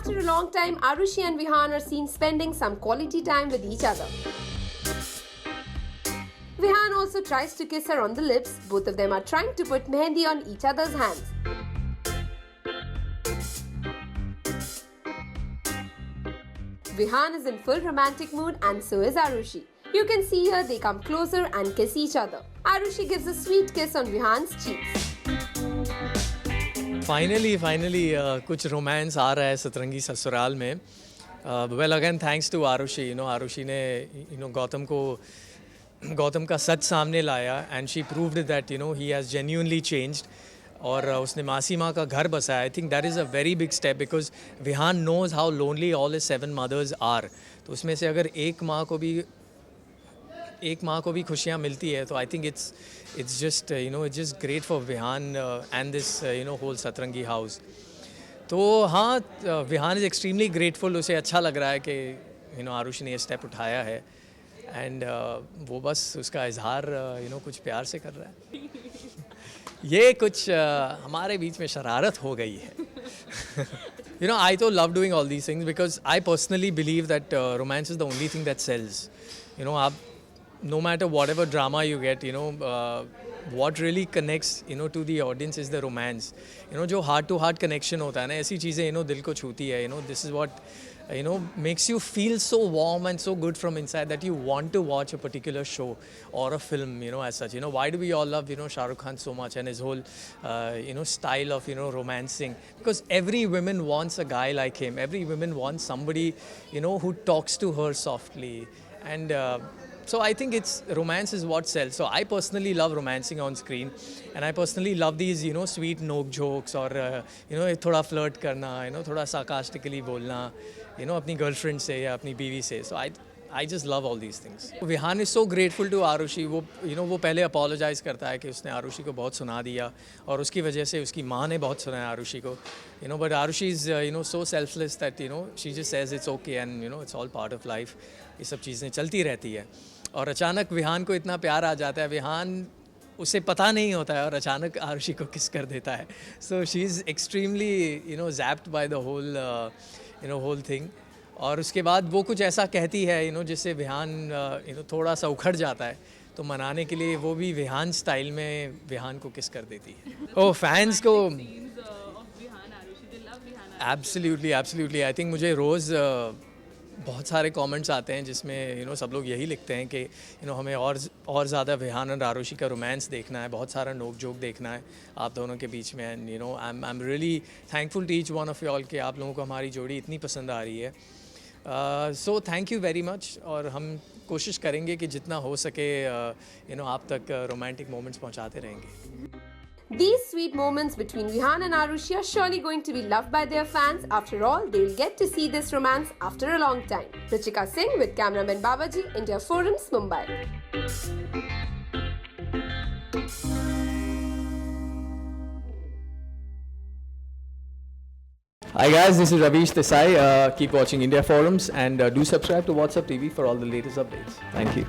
After a long time, Arushi and Vihan are seen spending some quality time with each other. Vihan also tries to kiss her on the lips. Both of them are trying to put mehendi on each other's hands. Vihan is in full romantic mood and so is Arushi. You can see here they come closer and kiss each other. Arushi gives a sweet kiss on Vihan's cheeks. Finally, कुछ romance आ रहा है सतरंगी ससुराल में. Well, again, thanks to Arushi. Arushi ने गौतम का सच सामने लाया and she proved that he has genuinely changed. और उसने मासी माँ का घर बसाया. I think that is a very big step because Vihan knows how lonely all his 7 mothers are. तो उसमें से अगर एक माँ को भी खुशियाँ मिलती है तो I think it's just it's just great for Vihan and this whole Satrangi house. तो हाँ, Vihan is extremely grateful. उसे अच्छा लग रहा है कि आरुषि ने ये स्टेप उठाया है and वो बस उसका इजहार कुछ प्यार से कर रहा है. ये कुछ हमारे बीच में शरारत हो गई है. I तो love doing all these things because I personally believe that romance is the only thing that sells. आप no matter whatever drama you get, what really connects to the audience is the romance. जो heart to heart connection होता है ना, ऐसी चीज़ें दिल को छूती है. This is what makes you feel so warm and so good from inside that you want to watch a particular show or a film, as such. Why do we all love Shah Rukh Khan so much and his whole style of romancing? Because every woman wants a guy like him. Every woman wants somebody who talks to her softly. And so I think romance is what sells. So I personally love romancing on screen, and I personally love these sweet nok jokes or thoda flirt karna, thoda sarcastically bolna, अपनी girlfriend से या अपनी बीवी से. So I just love all these things. Vihan is so grateful to Arushi. वो पहले apologize करता है कि उसने आरुषि को बहुत सुना दिया और उसकी वजह से उसकी माँ ने बहुत सुना है आरुषि को. But Arushi is so selfless that she just says it's okay and it's all part of life. ये सब चीज़ें चलती रहती है. और अचानक विहान को इतना प्यार आ जाता है. विहान उसे पता नहीं होता है और अचानक आरुषि को किस कर देता है. So she is extremely zapped by the whole thing. और उसके बाद वो कुछ ऐसा कहती है जिससे विहान थोड़ा सा उखड़ जाता है. तो मनाने के लिए वो भी विहान स्टाइल में विहान को किस कर देती है. फैंस को एब्सोल्युटली आई थिंक मुझे रोज़ बहुत सारे कमेंट्स आते हैं जिसमें सब लोग यही लिखते हैं कि हमें और ज़्यादा विहान और आरुषि का रोमांस देखना है, बहुत सारा नोक जोक देखना है आप दोनों के बीच में. And I am really thankful to each one of you all कि आप लोगों को हमारी जोड़ी इतनी पसंद आ रही है. So thank you very much. और हम कोशिश करेंगे कि जितना हो सके आप तक रोमांटिक मोमेंट्स पहुंचाते रहेंगे. These sweet moments between Vihan and Arushi are surely going to be loved by their fans. After all, they'll get to see this romance after a long time. Ruchika Singh with cameraman Babaji, India Forums, Mumbai. Hi guys, this is Ravish Desai. Keep watching India Forums and do subscribe to WhatsApp TV for all the latest updates. Thank you.